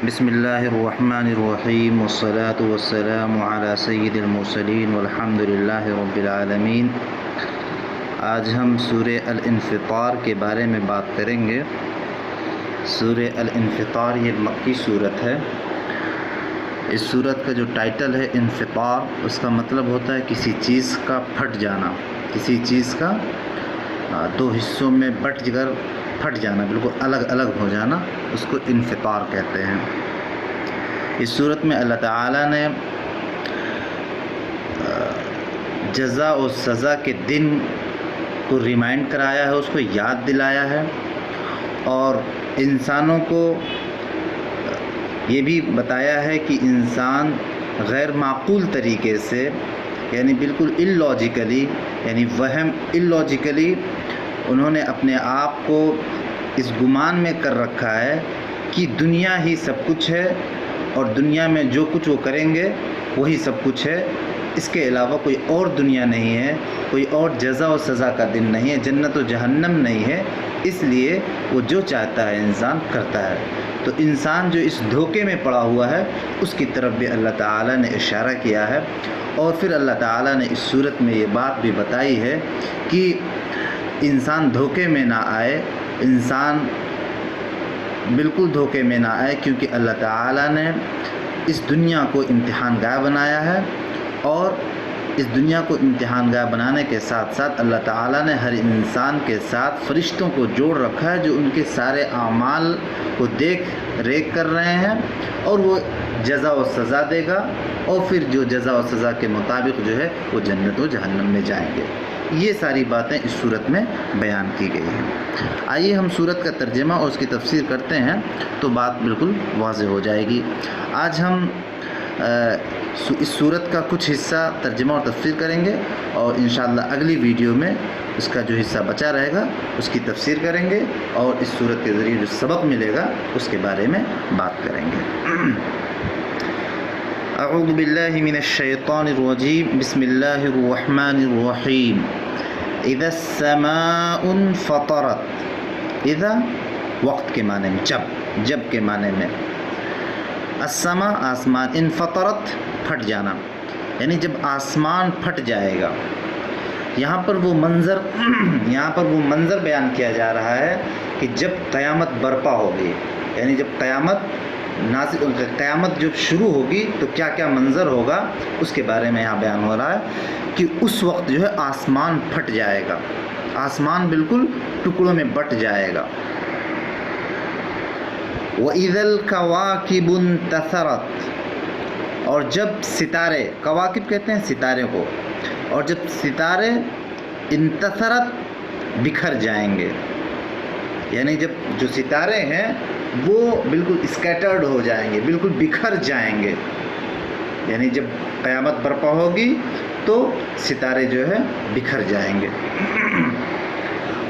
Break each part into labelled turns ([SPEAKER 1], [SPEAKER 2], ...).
[SPEAKER 1] بسم اللہ الرحمن الرحیم والصلاة والسلام علی سید المرسلین والحمد للہ رب العالمین۔ آج ہم سورہ الانفطار کے بارے میں بات کریں گے۔ سورہ الانفطار یہ مکی صورت ہے۔ اس صورت کا جو ٹائٹل ہے انفطار، اس کا مطلب ہوتا ہے کسی چیز کا پھٹ جانا، کسی چیز کا دو حصوں میں بٹ کر پھٹ جانا، بالکل الگ الگ ہو جانا، اس کو انفطار کہتے ہیں۔ اس صورت میں اللہ تعالیٰ نے جزا و سزا کے دن کو ریمائنڈ کرایا ہے، اس کو یاد دلایا ہے، اور انسانوں کو یہ بھی بتایا ہے کہ انسان غیر معقول طریقے سے، یعنی بالکل اللاجیکلی، یعنی وہم اللاجیکلی انہوں نے اپنے آپ کو اس گمان میں کر رکھا ہے کہ دنیا ہی سب کچھ ہے، اور دنیا میں جو کچھ وہ کریں گے وہی سب کچھ ہے، اس کے علاوہ کوئی اور دنیا نہیں ہے، کوئی اور جزا و سزا کا دن نہیں ہے، جنت و جہنم نہیں ہے، اس لیے وہ جو چاہتا ہے انسان کرتا ہے۔ تو انسان جو اس دھوکے میں پڑا ہوا ہے، اس کی طرف بھی اللہ تعالیٰ نے اشارہ کیا ہے، اور پھر اللہ تعالیٰ نے اس صورت میں یہ بات بھی بتائی ہے کہ انسان دھوکے میں نہ آئے، انسان بالکل دھوکے میں نہ آئے، کیونکہ اللہ تعالیٰ نے اس دنیا کو امتحان گاہ بنایا ہے، اور اس دنیا کو امتحان گاہ بنانے کے ساتھ ساتھ اللہ تعالیٰ نے ہر انسان کے ساتھ فرشتوں کو جوڑ رکھا ہے، جو ان کے سارے اعمال کو دیکھ ریکھ کر رہے ہیں، اور وہ جزا و سزا دے گا، اور پھر جو جزا و سزا کے مطابق جو ہے وہ جنت و جہنم میں جائیں گے۔ یہ ساری باتیں اس صورت میں بیان کی گئی ہیں۔ آئیے ہم صورت کا ترجمہ اور اس کی تفسیر کرتے ہیں تو بات بالکل واضح ہو جائے گی۔ آج ہم اس صورت کا کچھ حصہ ترجمہ اور تفسیر کریں گے، اور انشاءاللہ اگلی ویڈیو میں اس کا جو حصہ بچا رہے گا اس کی تفسیر کریں گے، اور اس صورت کے ذریعے جو سبق ملے گا اس کے بارے میں بات کریں گے۔ اعوذ باللہ من الشیطان الرجیم، بسم اللہ الرحمن الرحیم۔ اذا السماء انفطرت، اذا وقت کے معنی میں، جب کے معنی میں، السماء آسمان، انفطرت پھٹ جانا، یعنی جب آسمان پھٹ جائے گا۔ یہاں پر وہ منظر بیان کیا جا رہا ہے کہ جب قیامت برپا ہوگی، یعنی جب قیامت جب شروع ہوگی تو کیا کیا منظر ہوگا، اس کے بارے میں یہاں بیان ہو رہا ہے کہ اس وقت جو ہے آسمان پھٹ جائے گا، آسمان بالکل ٹکڑوں میں بٹ جائے گا۔ وَإِذَا الْكَوَاكِبُ انتثرت، اور جب ستارے، کواکب کہتے ہیں ستارے کو، اور جب ستارے انتثرت بکھر جائیں گے، یعنی جب جو ستارے ہیں وہ بالکل اسکیٹرڈ ہو جائیں گے، بالکل بکھر جائیں گے، یعنی جب قیامت برپا ہوگی تو ستارے جو ہے بکھر جائیں گے۔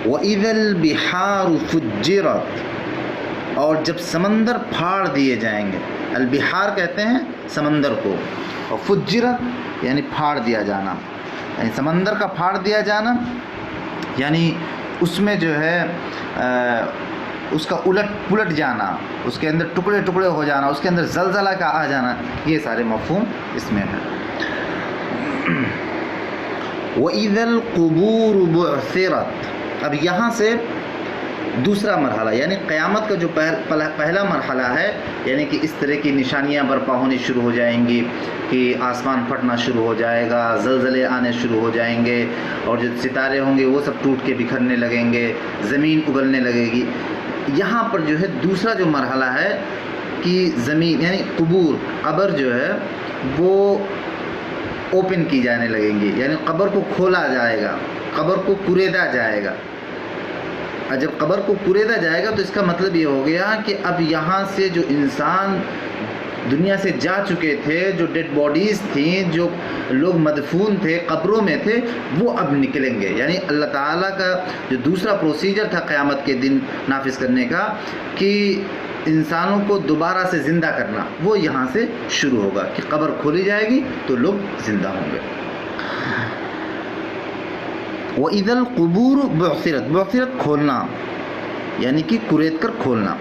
[SPEAKER 1] وَإِذَا الْبِحَارُ فُجِّرَتْ، اور جب سمندر پھاڑ دیے جائیں گے، البحار کہتے ہیں سمندر کو، اور فجرت یعنی پھاڑ دیا جانا، یعنی سمندر کا پھاڑ دیا جانا، یعنی اس میں جو ہے اس کا الٹ پلٹ جانا، اس کے اندر ٹکڑے ٹکڑے ہو جانا، اس کے اندر زلزلہ کا آ جانا، یہ سارے مفہوم اس میں ہیں۔ وَإِذَا الْقُبُورُ بُعْثِرَتْ، اب یہاں سے دوسرا مرحلہ، یعنی قیامت کا جو پہلا مرحلہ ہے، یعنی کہ اس طرح کی نشانیاں برپا ہونی شروع ہو جائیں گی کہ آسمان پھٹنا شروع ہو جائے گا، زلزلے آنے شروع ہو جائیں گے، اور جو ستارے ہوں گے وہ سب ٹوٹ کے بکھرنے لگیں گے، زمین اگلنے لگے گی۔ یہاں پر جو ہے دوسرا جو مرحلہ ہے کہ زمین، یعنی قبر جو ہے وہ اوپن کی جانے لگیں گی، یعنی قبر کو کھولا جائے گا، قبر کو کریدا جائے گا۔ جب قبر کو کریدا جائے گا تو اس کا مطلب یہ ہو گیا کہ اب یہاں سے جو انسان دنیا سے جا چکے تھے، جو ڈیڈ باڈیز تھیں، جو لوگ مدفون تھے، قبروں میں تھے، وہ اب نکلیں گے۔ یعنی اللہ تعالیٰ کا جو دوسرا پروسیجر تھا قیامت کے دن نافذ کرنے کا، کہ انسانوں کو دوبارہ سے زندہ کرنا، وہ یہاں سے شروع ہوگا کہ قبر کھولی جائے گی تو لوگ زندہ ہوں گے۔ وَإِذَا الْقُبُورُ بُعْثِرَتْ، کھولنا یعنی کہ کریت کر کھولنا،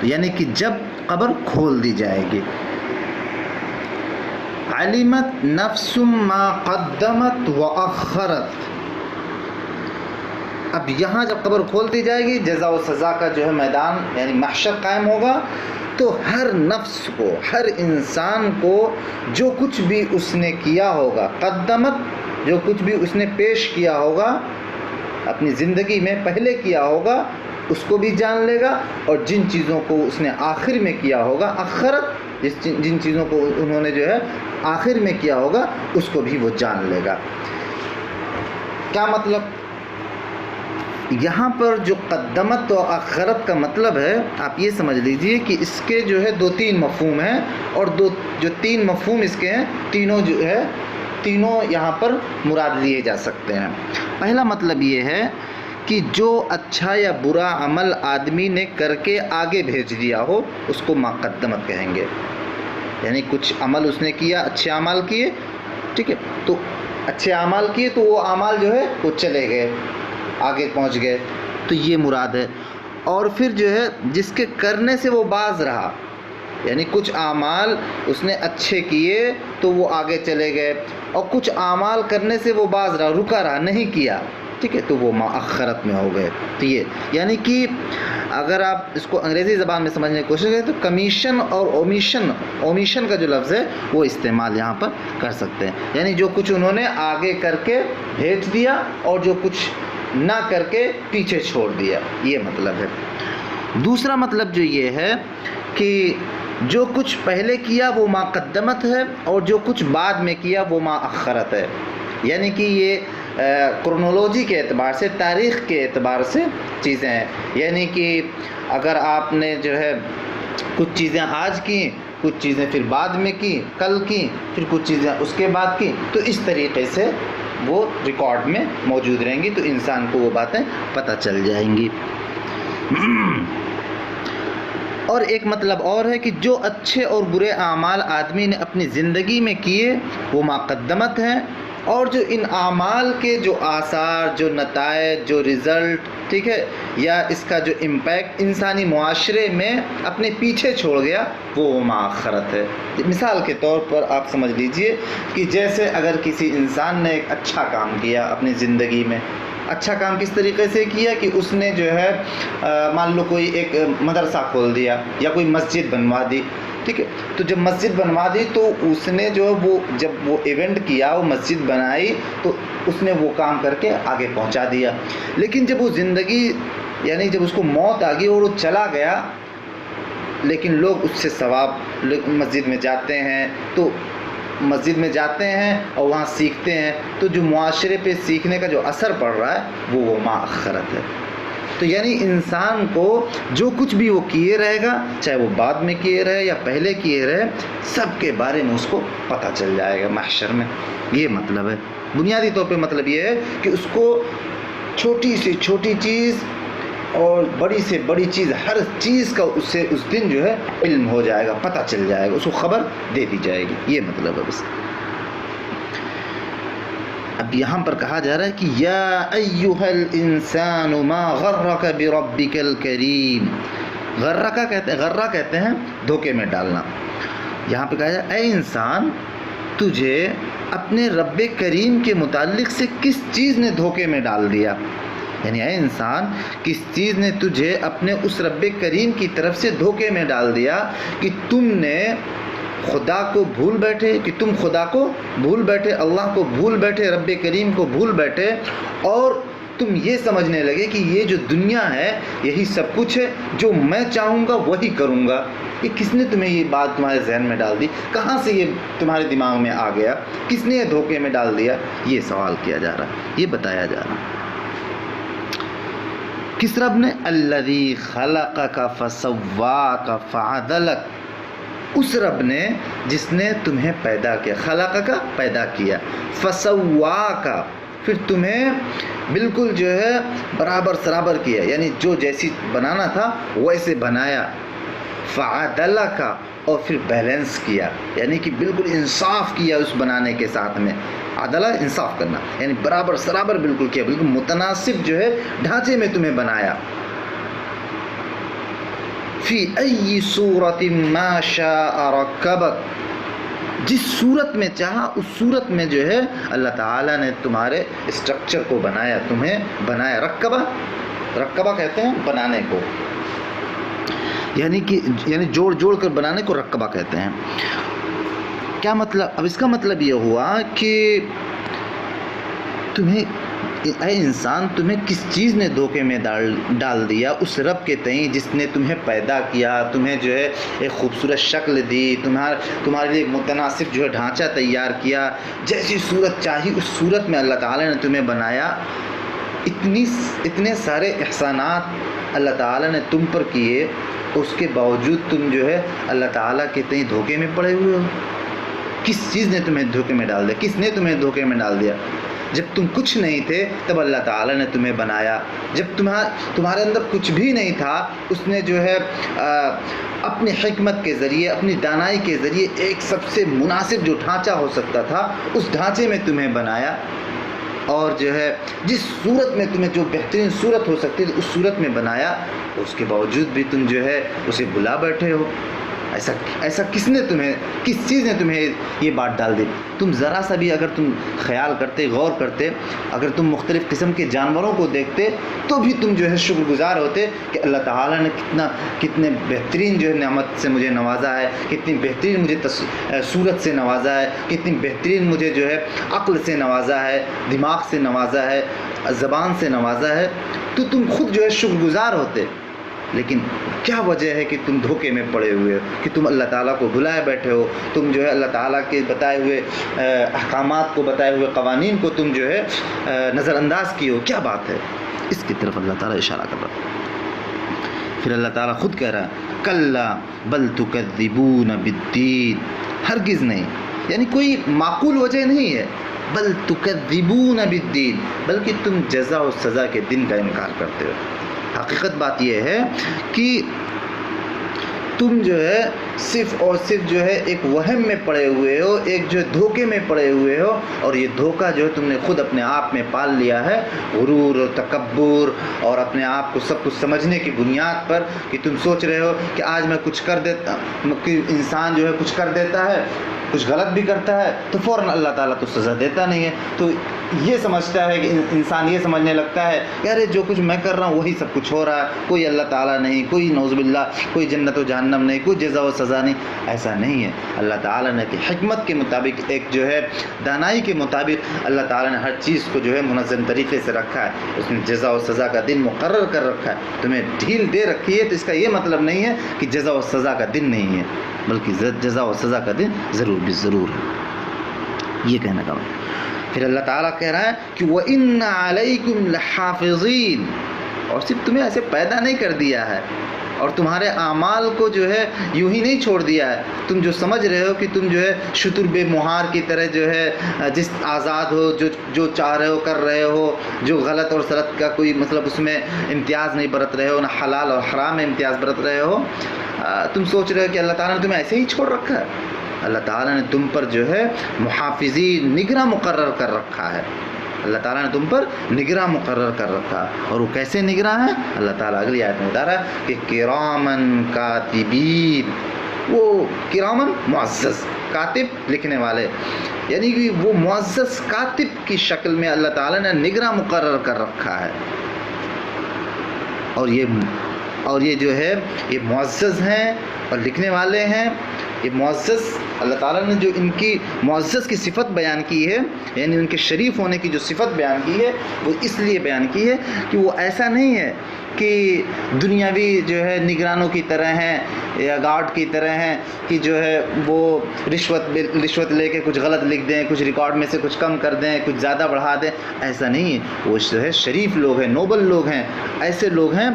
[SPEAKER 1] یعنی کہ جب قبر کھول دی جائے گی۔ علمت نفس ما قدمت واخرت، اب یہاں جب قبر کھول دی جائے گی، جزا و سزا کا جو ہے میدان یعنی محشر قائم ہوگا، تو ہر نفس کو، ہر انسان کو جو کچھ بھی اس نے کیا ہوگا، قدمت جو کچھ بھی اس نے پیش کیا ہوگا اپنی زندگی میں، پہلے کیا ہوگا اس کو بھی جان لے گا، اور جن چیزوں کو اس نے آخر میں کیا ہوگا، اخرت جن چیزوں کو انہوں نے جو ہے آخر میں کیا ہوگا اس کو بھی وہ جان لے گا۔ کیا مطلب؟ یہاں پر جو قدمت و آخرت کا مطلب ہے، آپ یہ سمجھ لیجئے کہ اس کے جو ہے 2-3 مفہوم ہیں، اور جو 3 مفہوم اس کے ہیں، تینوں یہاں پر مراد لیے جا سکتے ہیں۔ پہلا مطلب یہ ہے کہ جو اچھا یا برا عمل آدمی نے کر کے آگے بھیج دیا ہو اس کو ما قدمت کہیں گے، یعنی کچھ عمل اس نے کیا، اچھے اعمال کیے، ٹھیک ہے، تو اچھے اعمال کیے تو وہ اعمال جو ہے وہ چلے گئے، آگے پہنچ گئے، تو یہ مراد ہے۔ اور پھر جو ہے جس کے کرنے سے وہ باز رہا، یعنی کچھ اعمال اس نے اچھے کیے تو وہ آگے چلے گئے، اور کچھ اعمال کرنے سے وہ باز رہا، رکا رہا، نہیں کیا، ٹھیک ہے، تو وہ مؤخرت میں ہو گئے۔ تو یہ یعنی کہ اگر آپ اس کو انگریزی زبان میں سمجھنے کی کوشش کریں تو کمیشن اور اومیشن کا جو لفظ ہے وہ استعمال یہاں پر کر سکتے ہیں، یعنی جو کچھ انہوں نے آگے کر کے بھیج دیا اور جو کچھ نہ کر کے پیچھے چھوڑ دیا، یہ مطلب ہے۔ دوسرا مطلب جو یہ ہے کہ جو کچھ پہلے کیا وہ ما قدمت ہے، اور جو کچھ بعد میں کیا وہ ما اخرت ہے، یعنی کہ یہ کرونولوجی کے اعتبار سے، تاریخ کے اعتبار سے چیزیں ہیں، یعنی کہ اگر آپ نے جو ہے کچھ چیزیں آج کی، کچھ چیزیں پھر بعد میں کی، کل کی، پھر کچھ چیزیں اس کے بعد کی، تو اس طریقے سے وہ ریکارڈ میں موجود رہیں گی، تو انسان کو وہ باتیں پتہ چل جائیں گی۔ اور ایک مطلب اور ہے کہ جو اچھے اور برے اعمال آدمی نے اپنی زندگی میں کیے وہ ما قدمت ہیں، اور جو ان اعمال کے جو آثار، جو نتائج، جو رزلٹ، ٹھیک ہے، یا اس کا جو امپیکٹ انسانی معاشرے میں اپنے پیچھے چھوڑ گیا وہ مؤخرت ہے۔ مثال کے طور پر آپ سمجھ لیجئے کہ جیسے اگر کسی انسان نے ایک اچھا کام کیا اپنی زندگی میں، اچھا کام کس طریقے سے کیا کہ اس نے جو ہے مان لو کوئی ایک مدرسہ کھول دیا یا کوئی مسجد بنوا دی، ٹھیک ہے، تو جب مسجد بنوا دی تو اس نے جو وہ جب وہ ایونٹ کیا، وہ مسجد بنائی، تو اس نے وہ کام کر کے آگے پہنچا دیا، لیکن جب وہ زندگی یعنی جب اس کو موت آ گئی اور وہ چلا گیا، لیکن لوگ اس سے ثواب مسجد میں جاتے ہیں، تو مسجد میں جاتے ہیں اور وہاں سیکھتے ہیں، تو جو معاشرے پہ سیکھنے کا جو اثر پڑ رہا ہے وہ مؤخرت ہے۔ تو یعنی انسان کو جو کچھ بھی وہ کیے رہے گا، چاہے وہ بعد میں کیے رہے یا پہلے کیے رہے، سب کے بارے میں اس کو پتہ چل جائے گا محشر میں، یہ مطلب ہے۔ بنیادی طور پہ مطلب یہ ہے کہ اس کو چھوٹی سے چھوٹی چیز اور بڑی سے بڑی چیز، ہر چیز کا اس سے اس دن جو ہے علم ہو جائے گا، پتہ چل جائے گا، اس کو خبر دے دی جائے گی، یہ مطلب ہے بس۔ اب یہاں پر کہا جا رہا ہے کہ یا ایھا الانسان ما غرک بربک الکریم، غرہ کہتے ہیں دھوکے میں ڈالنا، یہاں پہ کہا جا رہا ہے اے انسان تجھے اپنے رب کریم کے متعلق سے کس چیز نے دھوکے میں ڈال دیا، یعنی اے انسان کس چیز نے تجھے اپنے اس رب کریم کی طرف سے دھوکے میں ڈال دیا کہ تم نے خدا کو بھول بیٹھے، کہ تم خدا کو بھول بیٹھے، اللہ کو بھول بیٹھے، رب کریم کو بھول بیٹھے، اور تم یہ سمجھنے لگے کہ یہ جو دنیا ہے یہی سب کچھ ہے، جو میں چاہوں گا وہی کروں گا۔ یہ کس نے تمہیں یہ بات تمہارے ذہن میں ڈال دی؟ کہاں سے یہ تمہارے دماغ میں آ گیا؟ کس نے یہ دھوکے میں ڈال دیا؟ یہ سوال کیا جا رہا ہے، یہ بتایا جا رہا ہے۔ کس رب نے؟ الذی خلقک فسواک فعدلک، اس رب نے جس نے تمہیں پیدا کیا، خلقک پیدا کیا، فسواک پھر تمہیں بالکل جو ہے برابر سرابر کیا، یعنی جو جیسی بنانا تھا ویسے بنایا، فعدلک اور پھر بیلنس کیا، یعنی کہ بالکل انصاف کیا اس بنانے کے ساتھ میں، عدلہ انصاف کرنا، یعنی برابر سرابر بالکل کیا، بالکل متناسب جو ہے ڈھانچے میں تمہیں بنایا۔ فی ای صورت ما شاء رکبک، جس صورت میں چاہا اس صورت میں جو ہے اللہ تعالیٰ نے تمہارے اسٹرکچر کو بنایا، تمہیں بنایا۔ رکبہ کہتے ہیں بنانے کو، یعنی جوڑ جوڑ کر بنانے کو رکبہ کہتے ہیں۔ کیا مطلب؟ اب اس کا مطلب یہ ہوا کہ تمہیں، اے انسان، تمہیں کس چیز نے دھوکے میں ڈال دیا؟ اس رب کے تئیں جس نے تمہیں پیدا کیا، تمہیں جو ہے ایک خوبصورت شکل دی، تمہارے لیے متناسب جو ہے ڈھانچہ تیار کیا، جیسی صورت چاہی اس صورت میں اللہ تعالیٰ نے تمہیں بنایا۔ اتنے سارے احسانات اللہ تعالیٰ نے تم پر کیے، اس کے باوجود تم جو ہے اللہ تعالیٰ کے تئیں دھوکے میں پڑے ہوئے ہو۔ کس چیز نے تمہیں دھوکے میں ڈال دیا؟ کس نے تمہیں دھوکے میں ڈال دیا؟ جب تم کچھ نہیں تھے تب اللہ تعالیٰ نے تمہیں بنایا، جب تمہارے اندر کچھ بھی نہیں تھا اس نے جو ہے اپنی حکمت کے ذریعے، اپنی دانائی کے ذریعے ایک سب سے مناسب جو ڈھانچہ ہو سکتا تھا اس ڈھانچے میں تمہیں بنایا، اور جو ہے جس صورت میں تمہیں جو بہترین صورت ہو سکتی تھی اس صورت میں بنایا، اس کے باوجود بھی تم جو ہے اسے بھلا بیٹھے ہو۔ ایسا کس نے تمہیں، کس چیز نے تمہیں یہ بات ڈال دی؟ تم ذرا سا بھی اگر تم خیال کرتے، غور کرتے، اگر تم مختلف قسم کے جانوروں کو دیکھتے تو بھی تم جو ہے شکر گزار ہوتے کہ اللہ تعالیٰ نے کتنے بہترین جو ہے نعمت سے مجھے نوازا ہے، کتنی بہترین مجھے صورت سے نوازا ہے، کتنی بہترین مجھے جو ہے عقل سے نوازا ہے، دماغ سے نوازا ہے، زبان سے نوازا ہے، تو تم خود جو ہے شکر گزار ہوتے۔ لیکن کیا وجہ ہے کہ تم دھوکے میں پڑے ہوئے ہو، کہ تم اللہ تعالیٰ کو بھلائے بیٹھے ہو، تم جو ہے اللہ تعالیٰ کے بتائے ہوئے احکامات کو، بتائے ہوئے قوانین کو تم جو ہے نظر انداز کیے ہو؟ کیا بات ہے؟ اس کی طرف اللہ تعالیٰ اشارہ کر رہا ہے۔ پھر اللہ تعالیٰ خود کہہ رہا ہے کلا بل تکذبون بالدین، ہرگز نہیں، یعنی کوئی معقول وجہ نہیں ہے، بل تکذبون بالدین، بلکہ تم جزا و سزا کے دن کا انکار کرتے ہو۔ حقیقت بات یہ ہے کہ تم جو ہے صرف اور صرف جو ہے ایک وہم میں پڑے ہوئے ہو، ایک جو ہے دھوکے میں پڑے ہوئے ہو، اور یہ دھوکہ جو ہے تم نے خود اپنے آپ میں پال لیا ہے، غرور اور تکبر اور اپنے آپ کو سب کچھ سمجھنے کی بنیاد پر، کہ تم سوچ رہے ہو کہ آج میں کچھ کر دیتا، کہ انسان جو ہے کچھ کر دیتا ہے، کچھ غلط بھی کرتا ہے تو فوراً اللہ تعالیٰ تو سزا دیتا نہیں ہے، تو یہ سمجھتا ہے کہ انسان یہ سمجھنے لگتا ہے کہ ارے جو کچھ میں کر رہا ہوں وہی سب کچھ ہو رہا ہے، کوئی اللہ تعالیٰ نہیں، کوئی نعوذ باللہ کوئی جنت و جہنم نہیں، کوئی جزا و سزا نہیں۔ ایسا نہیں ہے، اللہ تعالیٰ نے حکمت کے مطابق، ایک جو ہے دانائی کے مطابق اللہ تعالیٰ نے ہر چیز کو جو ہے منظم طریقے سے رکھا ہے، اس نے جزا و سزا کا دن مقرر کر رکھا ہے، تمہیں ڈھیل دے رکھی ہے، تو اس کا یہ مطلب نہیں ہے کہ جزا و سزا کا دن نہیں ہے، بلکہ جزا و سزا کا دن ضرور بھی ضرور ہے، یہ کہنے کا مطلب۔ پھر اللہ تعالیٰ کہہ رہا ہے کہ وَإِنَّ عَلَيْكُمْ لَحَافِظِينَ، اور صرف تمہیں ایسے پیدا نہیں کر دیا ہے اور تمہارے اعمال کو جو ہے یوں ہی نہیں چھوڑ دیا ہے، تم جو سمجھ رہے ہو کہ تم جو ہے شتر بے مہار کی طرح جو ہے جس آزاد ہو، جو چاہ رہے ہو کر رہے ہو، جو غلط اور سلط کا کوئی مطلب اس میں امتیاز نہیں برت رہے ہو، نہ حلال اور حرام میں امتیاز برت رہے ہو، تم سوچ رہے ہو کہ اللہ تعالیٰ نے تمہیں ایسے ہی چھوڑ رکھا ہے۔ اللہ تعالیٰ نے تم پر جو ہے محافظین، نگراں مقرر کر رکھا ہے، اللہ تعالیٰ نے تم پر نگراں مقرر کر رکھا، اور وہ کیسے نگراں ہے؟ اللہ تعالیٰ اگلی آیت میں بتا رہا ہے کہ کرامن کاتبین، وہ کرامن معزز، کاتب لکھنے والے، یعنی کہ وہ معزز کاتب کی شکل میں اللہ تعالیٰ نے نگراں مقرر کر رکھا ہے، اور یہ جو ہے یہ معزز ہیں اور لکھنے والے ہیں، یہ معزز اللہ تعالیٰ نے جو ان کی معزز کی صفت بیان کی ہے، یعنی ان کے شریف ہونے کی جو صفت بیان کی ہے، وہ اس لیے بیان کی ہے کہ وہ ایسا نہیں ہے کہ دنیاوی جو ہے نگرانوں کی طرح ہیں یا گارڈ کی طرح ہیں کہ جو ہے وہ رشوت لے کے کچھ غلط لکھ دیں، کچھ ریکارڈ میں سے کچھ کم کر دیں، کچھ زیادہ بڑھا دیں، ایسا نہیں ہے۔ وہ جو ہے شریف لوگ ہیں، نوبل لوگ ہیں، ایسے لوگ ہیں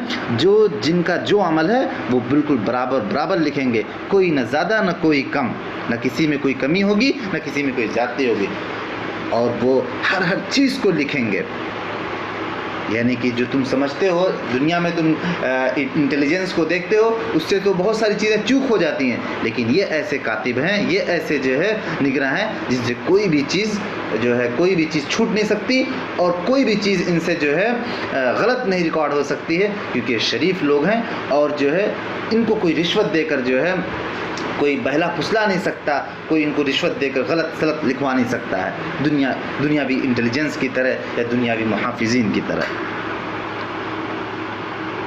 [SPEAKER 1] جن کا جو عمل ہے وہ بالکل برابر لکھیں گے، کوئی نہ زیادہ نہ کوئی کم، نہ کسی میں کوئی کمی ہوگی نہ کسی میں کوئی زیادتی ہوگی، اور وہ ہر چیز کو لکھیں گے۔ یعنی کہ جو تم سمجھتے ہو دنیا میں، تم انٹیلیجنس کو دیکھتے ہو، اس سے تو بہت ساری چیزیں چوک ہو جاتی ہیں، لیکن یہ ایسے کاتب ہیں، یہ ایسے جو ہے نگراں ہیں جن سے کوئی بھی چیز چھوٹ نہیں سکتی، اور کوئی بھی چیز ان سے جو ہے غلط نہیں ریکارڈ ہو سکتی ہے، کیونکہ یہ شریف لوگ ہیں، اور جو ہے ان کو کوئی رشوت دے کر جو ہے کوئی بہلا پھسلا نہیں سکتا، کوئی ان کو رشوت دے کر غلط لکھوا نہیں سکتا ہے، دنیاوی انٹیلیجنس کی طرح یا دنیاوی محافظین کی طرح۔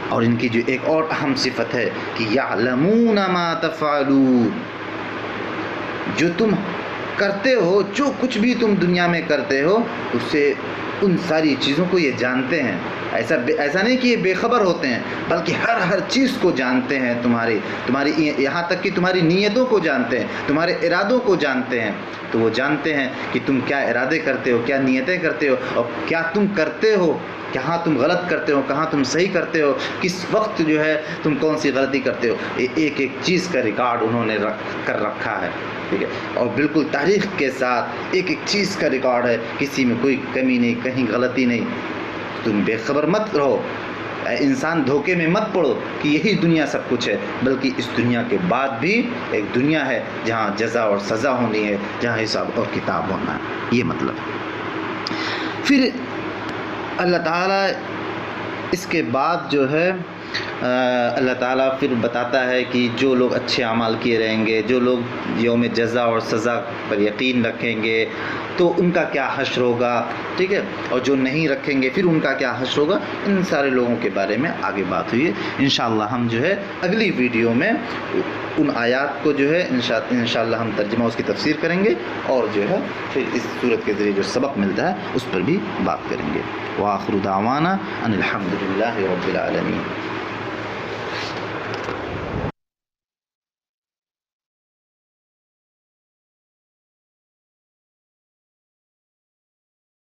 [SPEAKER 1] اور ان کی جو ایک اور اہم صفت ہے کہ یعلمون ما تفعلون، جو تم کرتے ہو، جو کچھ بھی تم دنیا میں کرتے ہو، اس سے ان ساری چیزوں کو یہ جانتے ہیں۔ ایسا نہیں کہ یہ بے خبر ہوتے ہیں، بلکہ ہر چیز کو جانتے ہیں، تمہاری یہاں تک کہ تمہاری نیتوں کو جانتے ہیں، تمہارے ارادوں کو جانتے ہیں۔ تو وہ جانتے ہیں کہ تم کیا ارادے کرتے ہو، کیا نیتیں کرتے ہو، اور کیا تم کرتے ہو، کہاں تم غلط کرتے ہو، کہاں تم صحیح کرتے ہو، کس وقت جو ہے تم کون سی غلطی کرتے ہو۔ ایک چیز کا ریکارڈ انہوں نے کر رکھا ہے، ٹھیک ہے، اور بالکل تاریخ کے ساتھ ایک چیز کا ریکارڈ ہے، کسی میں کوئی کمی نہیں، کہیں غلطی نہیں۔ تم بے خبر مت رہو، انسان دھوکے میں مت پڑو کہ یہی دنیا سب کچھ ہے، بلکہ اس دنیا کے بعد بھی ایک دنیا ہے جہاں جزا اور سزا ہونی ہے، جہاں حساب اور کتاب ہونا ہے۔ یہ مطلب پھر اللہ تعالیٰ اس کے بعد جو ہے اللہ تعالیٰ پھر بتاتا ہے کہ جو لوگ اچھے اعمال کیے رہیں گے، جو لوگ یوم جزا اور سزا پر یقین رکھیں گے، تو ان کا کیا حشر ہوگا، ٹھیک ہے، اور جو نہیں رکھیں گے پھر ان کا کیا حشر ہوگا۔ ان سارے لوگوں کے بارے میں آگے بات ہوئی ہے۔ انشاءاللہ ہم جو ہے اگلی ویڈیو میں ان آیات کو جو ہے انشاءاللہ ہم ترجمہ اس کی تفسیر کریں گے، اور جو ہے پھر اس صورت کے ذریعے جو سبق ملتا ہے اس پر بھی بات کریں گے۔ وآخر دعوانا ان الحمد للہ رب العالمین۔